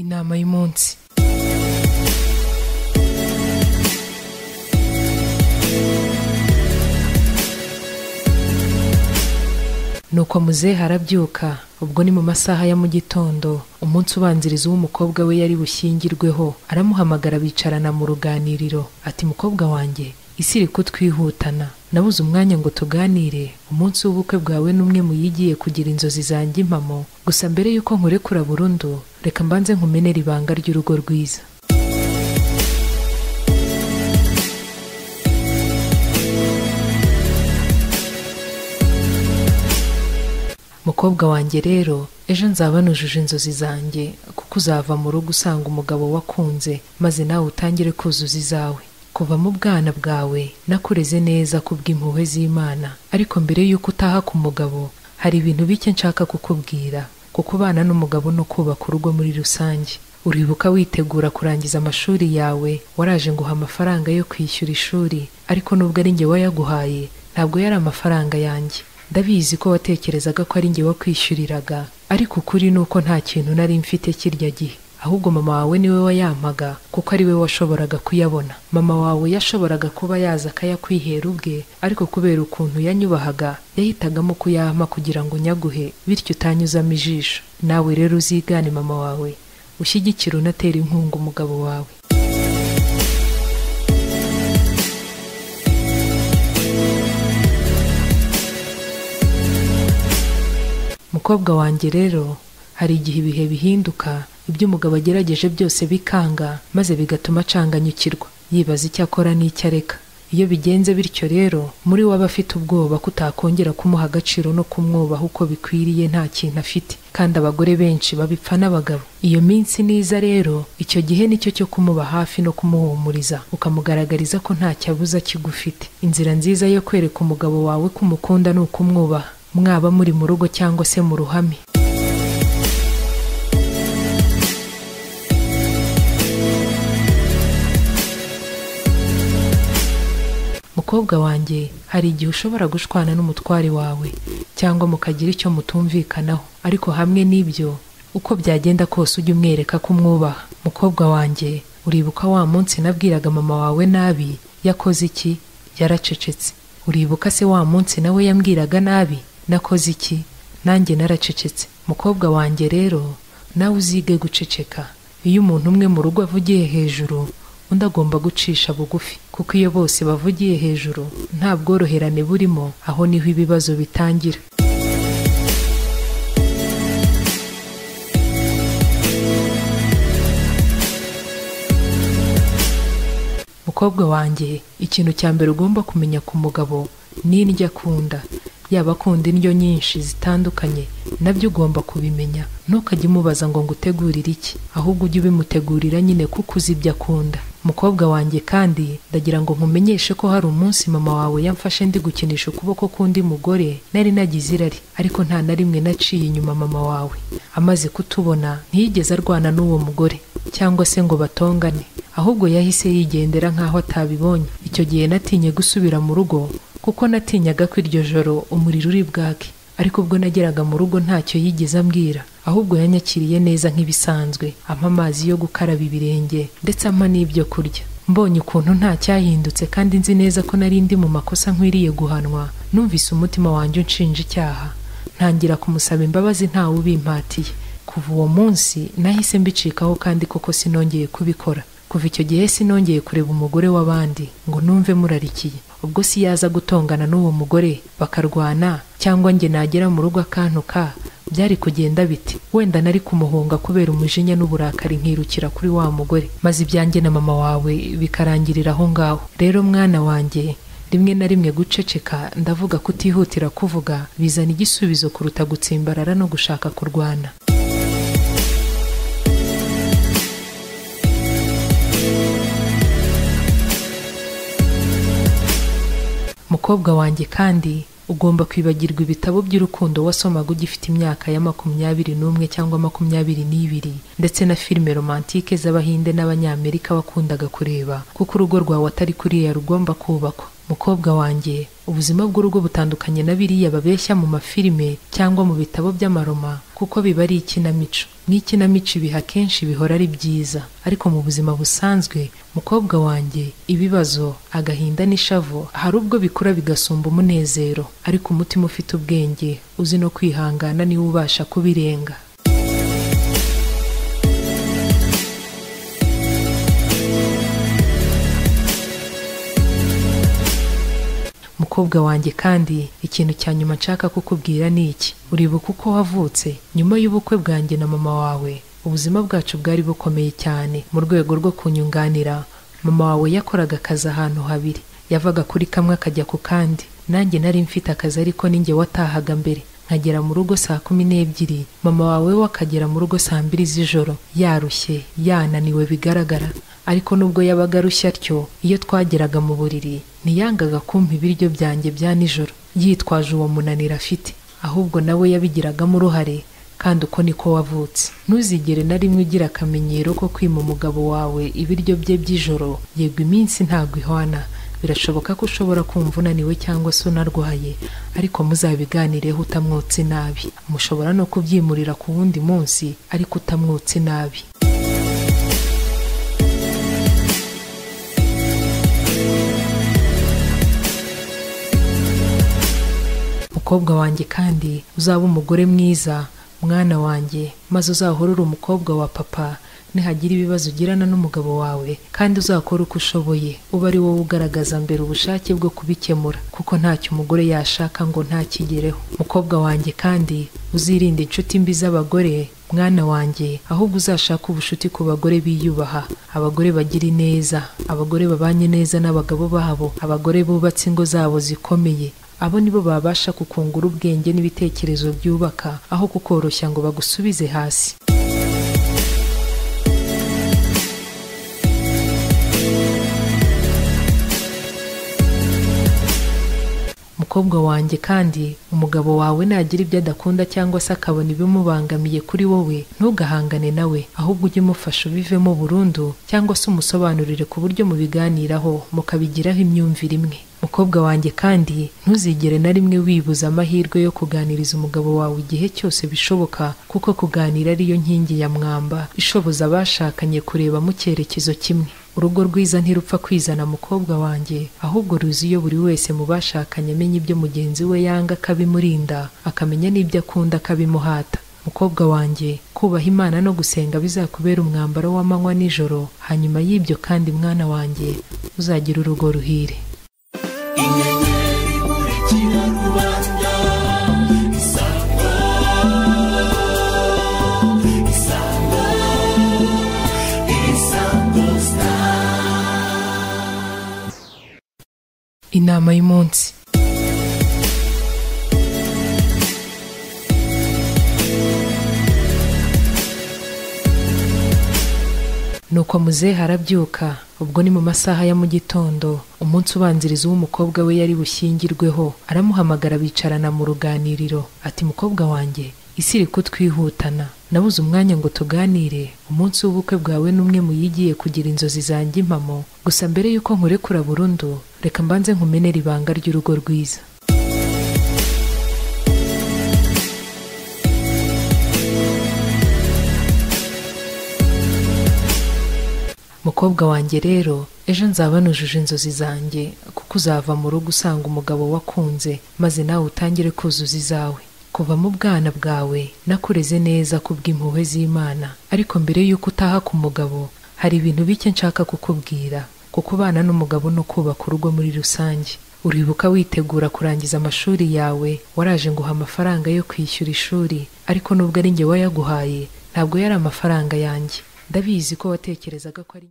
Inama y'umunsi. Nuko muzehe arabyuka, ubwo ni mu masaha ya mu gitondo, umunsi ubanziriza w'umukobwa we yari bushyingirweho, aramuhamagara bicarana mu ruganiriro, ati mukobwa wanjye, isi iri kutwihutana, nabuze umwanya ngo tuganire, umunsi w'ubukwe bwawe n'umwe mu yigiye kugira inzozi zanjye impamo, gusa mbere yuko nkurekura burundu, reka mbanze nkumenere ibanga ry'urugo rwiza. Mukobwa wanjye rero, ejo nzaba nujuje inzozi zanjye, kuko uzava mu rugo usanga umugabo wakunze, maze nawe utangire kuzuza izawe. Kuva mu bwana bwawe nakureze neza kubw'impuhwe z'Imana, ariko mbere yuko utaha ku mugabo hari ibintu bike nshaka kukubwira, kuko ubana n'umugabo no kubaka urugo muri rusange. Uribuka witegura kurangiza amashuri yawe, waraje nguha amafaranga yo kwishyura ishuri, ariko nubwo ari njye wayaguhaye ntabwo yari amafaranga yanjye. Ndabizi ko watekerezaga ko ari njye wakwishyuriraga, ariko ukuri nuko nta kintu nari mfite kirya gihe, ahubwo mama wawe niwe wayampaga, kuko ari we washoboraga kuyabona. Mama wawe yashoboraga kuba yaza akayakwihera ubwe, ariko kubera ukuntu yanyubahaga yahitagamo kuyampa kugira ngo nyaguhe, bityo utanyuzamo ijisho. Nawe rero uzigane mama wawe, ushyigikire unatera inkunga umugabo wawe. Mukobwa wanjye rero, hari igihe ibihe bihinduka, ibyo umugabo agerageje byose bikanga, maze bigatuma acanganyukirwa, yibaza icyo akora n'icyo areka. Iyo bigenze bityo rero, muri we aba afite ubwoba ko utakongera kumuha agaciro no kumwubaha uko bikwiriye nta kintu afite, kandi abagore benshi babipfa n'abagabo. Iyo minsi niza rero, icyo gihe nicyo cyo kumuba hafi no kumuhumuriza, ukamugaragariza ko ntacyo abuza kigufite. Inzira nziza yo kwereka umugabo wawe ko umukunda ni ukumwubaha, mwaba muri mu rugo cyangwa se mu ruhame. Mukobwa wanjye, hari igihe ushobora gushwana n'umutware wawe cyangwa mukagira icyo mutumvikanaho, ariko hamwe n'ibyo uko byagenda kose ujye umwereka ko umwubaha. Mukobwa wanjye, uribuka wa munsi nabwiraga mama wawe nabi, yakoze iki? Yaracecetse. Uribuka se wa munsi nawe yambwiraga nabi, nakoze iki? Nanjye naracecetse. Mukobwa wanjye rero, nawe uzige guceceka. Iyo umuntu umwe mu rugo avugiye hejuru, undi agomba gucisha bugufi, kuko iyo bose bavugiye hejuru nta bworoherane burimo, aho niho ibibazo bitangira. Mukobwa wanjye, ikintu cya mbere ugomba kumenya ku mugabo ni indyo akunda. Yaba akunda indyo nyinshi zitandukanye, nabyo ugomba kubimenya. Ntukajye umubaza ngo ngutegurire iki, ahubwo ujye ubimutegurira nyine kuko uzi ibyo akunda. Mukobwa wanjye kandi, ndagira ngo nkumenyeshe ko hari umunsi mama wawe yamfashe ndi gukinisha ukuboko k'undi mugore, nari nagize irari, ariko nta na rimwe naciye inyuma mama wawe. Amaze kutubona ntiyigeze arwana n'uwo mugore cyangwa se ngo batongane, ahubwo yahise yigendera nk'aho atabibonye. Icyo gihe natinye gusubira mu rugo, kuko natinyaga ko iryo joro umuriro uri bwake, ariko ubwo nageraga mu rugo ntacyo yigeze ambwira, ahubwo yanyakiriye neza nk'ibisanzwe, ampa amazi yo gukaraba ibirenge ndetse ampa n'ibyo kurya. Mbonye ukuntu nta cyahindutse kandi nzi neza ko nari ndi mu makosa nkwiriye guhanwa, numvise umutima wanjye unshinja icyaha, ntangira kumusaba imbabazi ntawe ubimpatiye. Kuva uwo munsi nahise mbicikaho, kandi koko sinongeye kubikora. Kuva icyo gihe sinongeye kureba umugore w'abandi ngo numve murarikiye. Ubwo si yaza gutongana n'uwo mugore bakarwana, cyangwa njye nagera mu rugo akantuka, byari kugenda biti? Wenda nari kumuhunga kubera umujinya n'uburakari nkirukira kuri wa mugore, maze ibyanjye na mama wawe bikarangirira aho ngaho. Rero mwana wanjye, rimwe na rimwe guceceka, ndavuga kutihutira kuvuga, bizana igisubizo kuruta gutsimbarara no gushaka kurwana. Mukobwa wanjye kandi, ugomba kwibagirwa ibitabo by'urukundo wasomaga ugifite imyaka ya 21 cyangwa 22, ndetse na filime romantike z'Abahinde n'Abanyamerika wakundaga kureba, kuko urugo rwawe atari kuriya rugomba kubakwa. Mukobwa wanjye, ubuzima bw'urugo butandukanye na biriya babeshya mu mafilime cyangwa mu bitabo by'amaroma, kuko biba ari ikinamico. Nk'ikinamico ibiha kenshi bihora ari byiza, ariko mu buzima busanzwe mukobwa wanjye, ibibazo, agahinda n'ishavu hari ubwo bikura bigasumba umunezero, ariko umutima ufite ubwenge uzi no kwihangana niwe ubasha kubirenga. Mukobwa wanjye kandi ikintu cya nyuma nshaka kukubwira ni iki. Uribuka uko wavutse? Nyuma y'ubukwe bwanjye na mama wawe ubuzima bwacu bwari bukomeye cyane. Mu rwego rwo kunyunganira, mama wawe yakoraga akazi ahantu habiri, yavaga kuri kamwe akajya ku kandi. Nanjye nari mfite akazi ariko ninjye watahaga mbere, nkagera mu rugo saa 12, mama wawe we akagera mu rugo saa 2 z'ijoro, yarushye yananiwe bigaragara. Ariko nubwo yabaga arushye atyo, iyo twageraga mu buriri ntiyangaga kumpa ibiryo byanjye bya nijoro yitwaje uwo munaniro afite, ahubwo nawe yabigiragamo uruhare. Kandi uko niko wavutse. Ntuzigere na rimwe ugira akamenyero ko kwima umugabo wawe ibiryo bye by'ijoro. Yego iminsi ntabwo ihwana, birashoboka ko ushobora kumva unaniwe cyangwa se unarwaye, ariko muzabiganireho utamwotse nabi. Mushobora no kubyimurira ku wundi munsi ariko utamwotse nabi. Mukobwa wanjye kandi uzaba umugore mwiza, mwana wanjye, maze uzahorere umukobwa wa papa nihagira ibibazo ugirana n'umugabo wawe, kandi uzakora uko ushoboye, uba ari wowe ugaragaza mbere ubushake bwo kubikemura, kuko ntacyo umugore yashaka ngo ntakigereho. Mukobwa wanjye kandi uzirinde inshuti mbi z'abagore, mwana wanjye, ahubwo uzashaka ubushuti ku bagore biyubaha, abagore bagira neza, abagore babanye neza n'abagabo babo, abagore bubatse ingo zabo zikomeye. Abo nibo babasha kukungura ubwenge n'ibitekerezo byubaka, aho kukoroshya ngo bagusubize hasi. Mukobwa wanjye kandi, umugabo wawe nagira ibyo adakunda cyangwa se akabona ibimubangamiye kuri wowe, ntugahangane nawe, ahubwo ujye umufasha ubivemo burundu, cyangwa se umusobanurire ku buryo mubiganiraho mukabigiraho imyumvire imwe. Mukobwa wanjye kandi, ntuzigere na rimwe wibuza amahirwe yo kuganiriza umugabo wawe igihe cyose bishoboka, kuko kuganira ariyo nkingi ya mwamba ishoboza abashakanye kureba mu cyerekezo kimwe. Urugo rwiza ntirupfa kwizana mukobwa wanjye, ahubwo ruzi iyo buri wese mu bashakanye amenya ibyo mugenzi we yanga akabimurinda, akamenya n'ibyo akunda akabimuhata. Mukobwa wanjye, kubaha Imana no gusenga bizakubera umwambaro w'amanywa n'ijoro. Hanyuma y'ibyo kandi mwana wanjye, uzagira urugo ruhire. Inama y'umunsi. Nuko muzehe arabyuka, ubwo ni mu masaha ya mu gitondo, umunsi ubanziriza w'umukobwa we yari bushyingirweho. Aramuhamagara bicarana mu ruganiriro, ati mukobwa wanjye, isi iri kutwihutana, nabuze umwanya ngo tuganire. Umunsi w'ubukwe bwawe n'umwe mu yigiye kugira inzozi zanjye impamo. Gusa mbere yuko nkurekura burundu, reka mbanze nkumenera ibanga ry'urugo rwiza. Mukobwa wanjye rero, ejo nzaba nujuje inzozi zanjye, kuko uzava mu rugo usanga umugabo wakunze, maze nawe utangire kuzuza izawe. Kuva mu bwana bwawe nakureze neza kubw'impuhwe z'Imana, ariko mbere yuko utaha ku mugabo hari ibintu bike nshaka kukubwira, kuko ubana n'umugabo no kubaka urugo muri rusange. Uribuka witegura kurangiza amashuri yawe, waraje nguha amafaranga yo kwishyura ishuri, ariko nubwo ari njye wayaguhaye, ntabwo yari amafaranga yanjye. Ndabizi ko watekerezaga ko ari